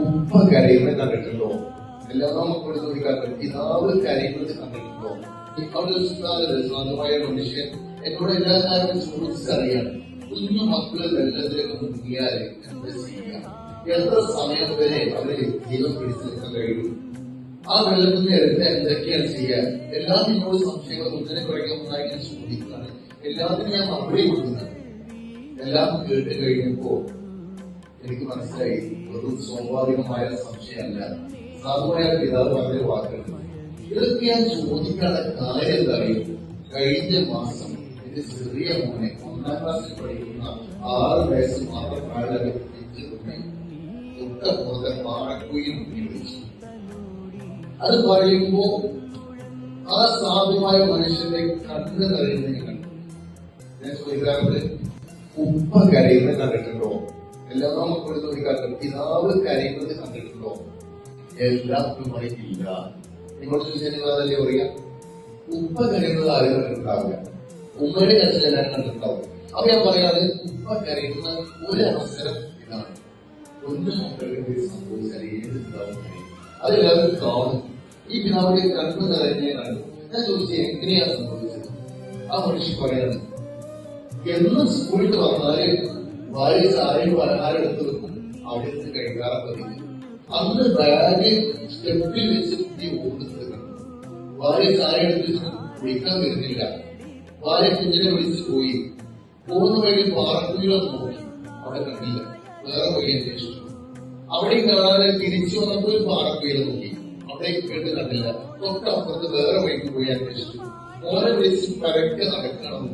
ഉപ്പ കരയുന്നത് കണ്ടിട്ടുണ്ടോ? എല്ലാ മക്കളും ചോദിക്കാറുണ്ട്, പിതാവ് കരയുന്നത് കണ്ടിട്ടുണ്ടോ? അവിടെ സാധുമായ മനുഷ്യൻ എന്നോട് എല്ലാ കാര്യവും ചോദിച്ചറിയാണ്. കുഞ്ഞു മക്കള് വെള്ളത്തിലേക്ക് മുങ്ങിയാല് എന്താ ചെയ്യാം? എത്ര സമയം വരെ അവര് ജീവൻ പിടിച്ചു നിൽക്കാൻ കഴിയും? ആ വെള്ളത്തിന്റെ അടുത്ത് എന്തൊക്കെയാണ് ചെയ്യുക? എല്ലാം നിന്നോട് സംശയങ്ങൾ ഒന്നിനെ കുറയ്ക്കുന്നതായി ഞാൻ ചോദിക്കുകയാണ്. എല്ലാത്തിനും ഞാൻ മറുപടി കൊടുക്കുന്നത്. എല്ലാം കേട്ട് കഴിഞ്ഞപ്പോ എനിക്ക് മനസ്സിലായി, ഒരു സ്വാഭാവികമായ സംശയമല്ല, സാധുവായ പിതാവ് പറഞ്ഞ വാക്കുകൾ. ഇതൊക്കെ ഞാൻ ചോദിക്കാനുള്ള കാര്യം എന്താ അറിയും? കഴിഞ്ഞ മാസം എന്റെ ചെറിയ മോനെ 1ാം ക്ലാസ്സിൽ പഠിക്കുന്ന 6 വയസ്സ് മാത്രം പ്രായമുള്ള തൊട്ടപ്പുറത്തെ പാറക്കുയിൽ വിളിച്ചു. അത് പറയുമ്പോ ആ സാധുവായ മനുഷ്യന്റെ കണ്ണ് നിറയുന്നത് കണ്ടു. ഞാൻ ചോദിക്കാറുണ്ട്, ഉപ്പ കരയുന്നത് കണ്ടിട്ടുണ്ടോ? എല്ലാ മക്കളും ചോദിക്കാറുണ്ട്, പിതാവ് കരയുന്നത് കണ്ടിട്ടുണ്ടോ? എല്ലാവർക്കും പറയില്ല. നിങ്ങളോട് ചോദിച്ചാൽ അതല്ലേ പറയാം. ഉപ്പ കരയുന്നത് ആരും കണ്ടിട്ടുണ്ടാവില്ല, ഉമ്മയുടെ കരച്ചിൽ എല്ലാവരും കണ്ടിട്ടുണ്ടാവും. അപ്പൊ ഞാൻ പറയാതെ ഉപ്പ കരയുന്ന ഒരു അവസരം ഇതാണ്. ഒന്ന് മക്കൾക്ക് സംഭവിച്ചാൽ ഏത് പിതാവും കരയും, അതെല്ലാവരും കാണും. ഈ പിതാവിന്റെ കണ്ണ് നിറഞ്ഞേ കണ്ടു. ഞാൻ ചോദിച്ചത് എങ്ങനെയാണ് സംഭവിച്ചത്? ആ മനുഷ്യൻ പറയാണ്, എന്നും സ്കൂളിൽ വന്നാല് ഭാര്യ ആരെയും പലഹാരം എടുത്ത് വെക്കും, അവിടെ നിന്ന് കഴിക്കാറ് പതിവ്. അന്ന് ബാഗ് സ്റ്റെപ്പിൽ വെച്ച് കുട്ടി ഓടുന്നത് കണ്ടു. ഭാര്യ ചായ എടുത്ത് കുളിക്കാൻ വരുന്നില്ല. ഭാര്യ കുഞ്ഞിനെ വിളിച്ചു പോയി. പോകുന്ന വഴി പാറക്കുഴികളൊന്നും നോക്കി, അവിടെ കണ്ടില്ല. വേറെ വഴി അന്വേഷിച്ചു. അവിടെ കാണാതെ തിരിച്ചു വന്നപ്പോൾ പാറക്കുഴികൾ നോക്കി, അവിടെ കേട്ട് കണ്ടില്ല. തൊട്ടപ്പുറത്ത് വേറെ വഴിക്ക് പോയി അന്വേഷിച്ചു. മോനെ വിളിച്ച് പരക്കെ നടക്കണം.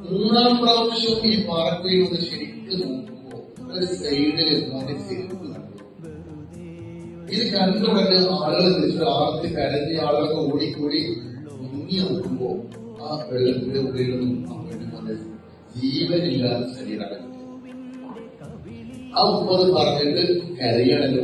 3ാം പ്രാവശ്യം ഈ പാറക്കുഴിയിൽ ഒന്ന് ശരിക്കും നോക്കുമ്പോ ഒരു സൈഡില് മോനെ ചെരുപ്പ് കണ്ടു. ഇത് കണ്ടുകൊണ്ട് ആളുകൾ വിളിച്ചിട്ട് ആർത്തി കരഞ്ഞ ആളുകളൊക്കെ ഓടിക്കൂടി മുങ്ങി നോക്കുമ്പോ ആ വെള്ളത്തിന്റെ ഉള്ളിലൊന്നും അവരുടെ മോനെ ജീവനില്ലാത്ത ശരീരം. ആ ഉപ്പത് പറഞ്ഞിട്ട് കരയണല്ലോ.